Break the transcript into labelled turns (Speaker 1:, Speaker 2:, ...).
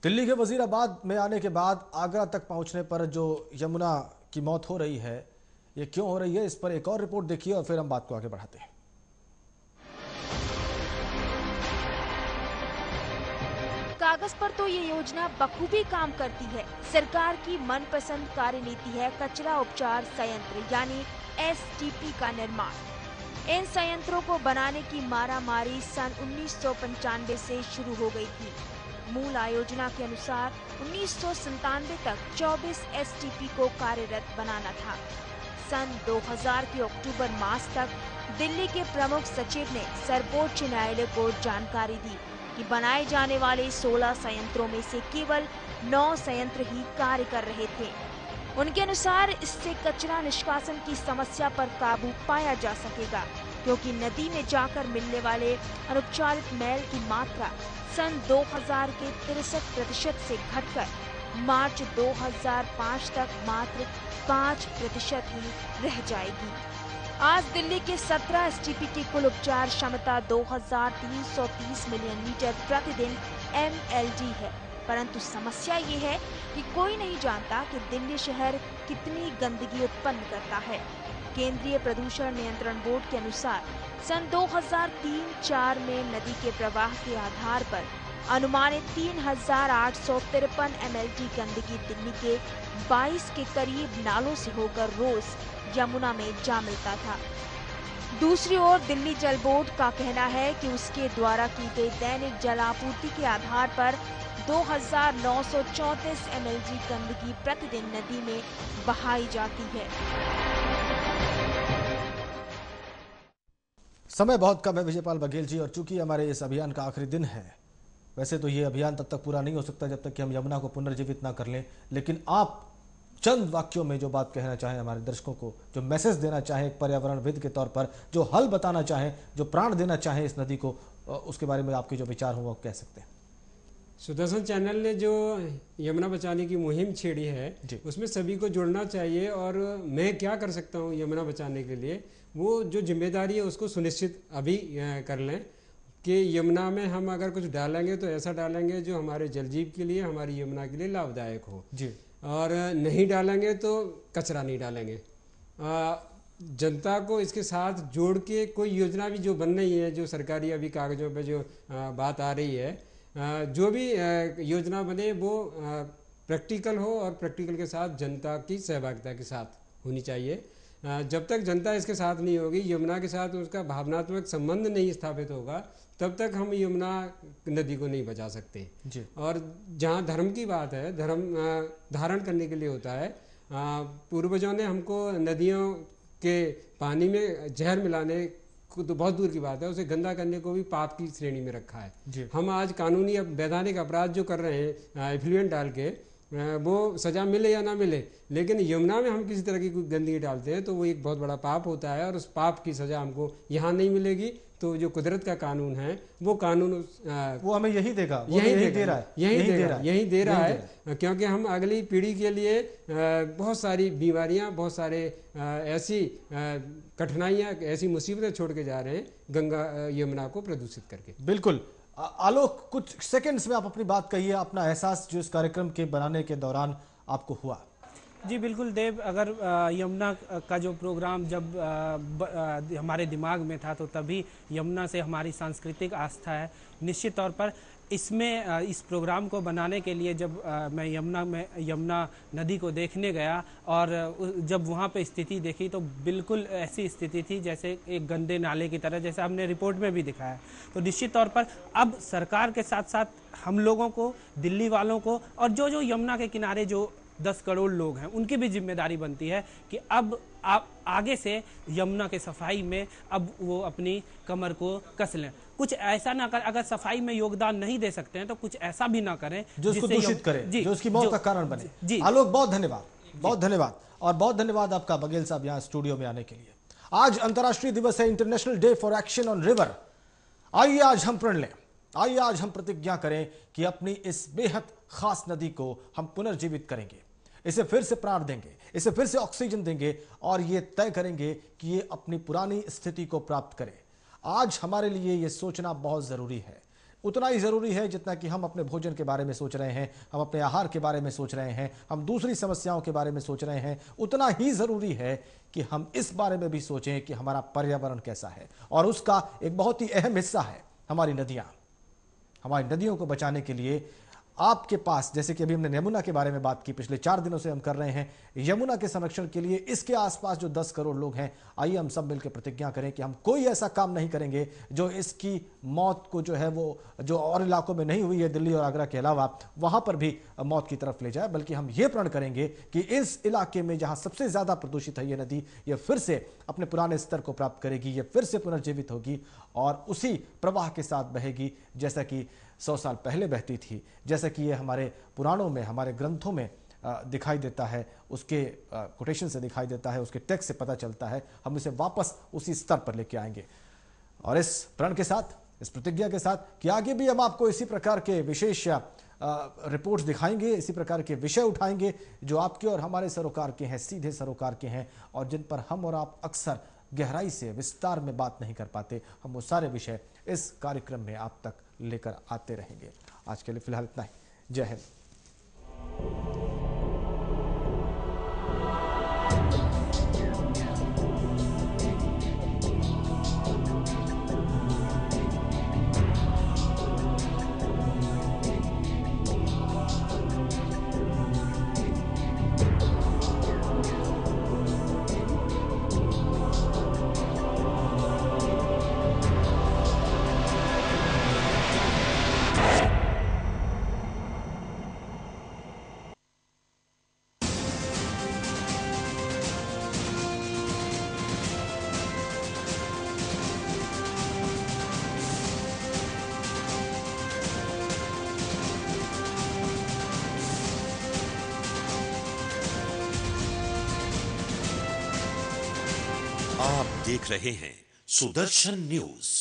Speaker 1: दिल्ली के वजीराबाद में आने के बाद आगरा तक पहुंचने पर जो यमुना की मौत हो रही है, ये क्यों हो रही है, इस पर एक और रिपोर्ट देखिए और फिर हम बात को आगे बढ़ाते हैं।
Speaker 2: कागज पर तो ये योजना बखूबी काम करती है। सरकार की मनपसंद कार्यनीति है कचरा उपचार संयंत्र यानी एसटीपी का निर्माण। इन संयंत्रों को बनाने की मारामारी सन 1995 से शुरू हो गई थी। मूल आयोजना के अनुसार 1997 तक 24 एसटीपी को कार्यरत बनाना था। सन 2000 के अक्टूबर मास तक दिल्ली के प्रमुख सचिव ने सर्वोच्च न्यायालय को जानकारी दी कि बनाए जाने वाले 16 संयंत्रों में से केवल 9 संयंत्र ही कार्य कर रहे थे। उनके अनुसार इससे कचरा निष्कासन की समस्या पर काबू पाया जा सकेगा, क्योंकि नदी में जाकर मिलने वाले अनुपचारित मैल की मात्रा सन 2000 के 63% से घटकर मार्च 2005 तक मात्र 5% ही रह जाएगी। आज दिल्ली के 17 एसटीपी की कुल उपचार क्षमता 2330 मिलियन लीटर प्रतिदिन एमएलडी है, परंतु समस्या ये है कि कोई नहीं जानता कि दिल्ली शहर कितनी गंदगी उत्पन्न करता है। केंद्रीय प्रदूषण नियंत्रण बोर्ड के अनुसार सन 2003-04 में नदी के प्रवाह के आधार पर अनुमानित 3853 एमएलडी गंदगी दिल्ली के 22 के करीब नालों से होकर रोज यमुना में जा मिलता था। दूसरी ओर दिल्ली जल बोर्ड का कहना है कि उसके द्वारा की गई दैनिक जल आपूर्ति के आधार पर 2934 एमएलडी गंदगी प्रतिदिन नदी में बहाई जाती है।
Speaker 1: समय बहुत कम है विजयपाल बघेल जी, और चूंकि हमारे इस अभियान का आखिरी दिन है, वैसे तो ये अभियान तब तक पूरा नहीं हो सकता जब तक कि हम यमुना को पुनर्जीवित ना कर लें, लेकिन आप चंद वाक्यों में जो बात कहना चाहें हमारे दर्शकों को, जो मैसेज देना चाहें एक पर्यावरणविद के तौर पर, जो हल बताना चाहें, जो प्राण देना चाहें इस नदी को, उसके बारे में आपके जो विचार हों वो कह सकते हैं।
Speaker 3: सुदर्शन चैनल ने जो यमुना बचाने की मुहिम छेड़ी है उसमें सभी को जुड़ना चाहिए, और मैं क्या कर सकता हूँ यमुना बचाने के लिए, वो जो जिम्मेदारी है उसको सुनिश्चित अभी कर लें कि यमुना में हम अगर कुछ डालेंगे तो ऐसा डालेंगे जो हमारे जलजीव के लिए, हमारी यमुना के लिए लाभदायक हो जी, और नहीं डालेंगे तो कचरा नहीं डालेंगे। जनता को इसके साथ जोड़ के कोई योजना भी जो बन रही है, जो सरकारी अभी कागजों पे जो बात आ रही है, जो भी योजना बने वो प्रैक्टिकल हो और प्रैक्टिकल के साथ जनता की सहभागिता के साथ होनी चाहिए। जब तक जनता इसके साथ नहीं होगी, यमुना के साथ उसका भावनात्मक संबंध नहीं स्थापित होगा, तब तक हम यमुना नदी को नहीं बचा सकते जी। और जहाँ धर्म की बात है, धर्म धारण करने के लिए होता है। पूर्वजों ने हमको नदियों के पानी में जहर मिलाने तो बहुत दूर की बात है, उसे गंदा करने को भी पाप की श्रेणी में रखा है। हम आज कानूनी वैधानिक अपराध जो कर रहे हैं एफ्लुएंट डाल के, वो सजा मिले या ना मिले, लेकिन यमुना में हम किसी तरह की गंदगी डालते हैं तो वो एक बहुत बड़ा पाप होता है, और उस पाप की सजा हमको यहाँ नहीं मिलेगी। तो जो कुदरत का कानून है वो कानून
Speaker 1: वो हमें यही देगा,
Speaker 3: यही दे रहा है, क्योंकि हम अगली पीढ़ी के लिए बहुत सारी बीमारियां, बहुत सारे ऐसी कठिनाइयां, ऐसी मुसीबतें छोड़ के जा रहे हैं गंगा यमुना को प्रदूषित करके।
Speaker 1: बिल्कुल आलोक, कुछ सेकंड्स में आप अपनी बात कहिए, अपना एहसास जो इस कार्यक्रम के बनाने के दौरान आपको हुआ।
Speaker 4: जी बिल्कुल देव, अगर यमुना का जो प्रोग्राम जब हमारे दिमाग में था तो तभी यमुना से हमारी सांस्कृतिक आस्था है। निश्चित तौर पर इसमें इस प्रोग्राम को बनाने के लिए जब मैं यमुना नदी को देखने गया और जब वहाँ पे स्थिति देखी तो बिल्कुल ऐसी स्थिति थी जैसे एक गंदे नाले की तरह, जैसे हमने रिपोर्ट में भी दिखाया। तो निश्चित तौर पर अब सरकार के साथ साथ हम लोगों को, दिल्ली वालों को, और जो यमुना के किनारे जो 10 करोड़ लोग हैं उनकी भी जिम्मेदारी बनती है कि अब आप आगे से यमुना के सफाई में अब वो अपनी कमर को कस लें। कुछ ऐसा ना कर, अगर सफाई में योगदान नहीं दे सकते हैं तो कुछ ऐसा भी ना करें
Speaker 1: जो उसको दूषित करे, जो उसकी मौत का कारण बने। जी आलोक, बहुत धन्यवाद, बहुत धन्यवाद, और बहुत धन्यवाद आपका बघेल साहब यहाँ स्टूडियो में आने के लिए। आज अंतर्राष्ट्रीय दिवस है, international day for action on river. आइए आज हम प्रण लें, आइए आज हम प्रतिज्ञा करें कि अपनी इस बेहद खास नदी को हम पुनर्जीवित करेंगे, इसे फिर से प्राण देंगे, इसे फिर से ऑक्सीजन देंगे, और ये तय करेंगे कि ये अपनी पुरानी स्थिति को प्राप्त करे। आज हमारे लिए ये सोचना बहुत जरूरी है। उतना ही ज़रूरी है जितना कि हम अपने भोजन के बारे में सोच रहे हैं, हम अपने आहार के बारे में सोच रहे हैं, हम दूसरी समस्याओं के बारे में सोच रहे हैं, उतना ही ज़रूरी है कि हम इस बारे में भी सोचें कि हमारा पर्यावरण कैसा है। और उसका एक बहुत ही अहम हिस्सा है हमारी नदियाँ। हमारी नदियों को बचाने के लिए आपके पास, जैसे कि अभी हमने यमुना के बारे में बात की, पिछले 4 दिनों से हम कर रहे हैं यमुना के संरक्षण के लिए। इसके आसपास जो 10 करोड़ लोग हैं, आइए हम सब मिलकर प्रतिज्ञा करें कि हम कोई ऐसा काम नहीं करेंगे जो इसकी मौत को जो है वो जो और इलाकों में नहीं हुई है, दिल्ली और आगरा के अलावा, वहां पर भी मौत की तरफ ले जाए। बल्कि हम ये प्रण करेंगे कि इस इलाके में जहां सबसे ज्यादा प्रदूषित है ये नदी, ये फिर से अपने पुराने स्तर को प्राप्त करेगी, ये फिर से पुनर्जीवित होगी और उसी प्रवाह के साथ बहेगी जैसा कि 100 साल पहले बहती थी, जैसा कि ये हमारे पुराणों में, हमारे ग्रंथों में दिखाई देता है, उसके कोटेशन से दिखाई देता है, उसके टेक्स्ट से पता चलता है। हम इसे वापस उसी स्तर पर लेके आएंगे और इस प्रण के साथ, इस प्रतिज्ञा के साथ कि आगे भी हम आपको इसी प्रकार के विशेष रिपोर्ट्स दिखाएंगे, इसी प्रकार के विषय उठाएंगे जो आपके और हमारे सरोकार के हैं, सीधे सरोकार के हैं और जिन पर हम और आप अक्सर गहराई से, विस्तार में बात नहीं कर पाते। हम वो सारे विषय इस कार्यक्रम में आप तक लेकर आते रहेंगे। आज के लिए फिलहाल इतना ही। जय हिंद।
Speaker 5: आप देख रहे हैं सुदर्शन न्यूज।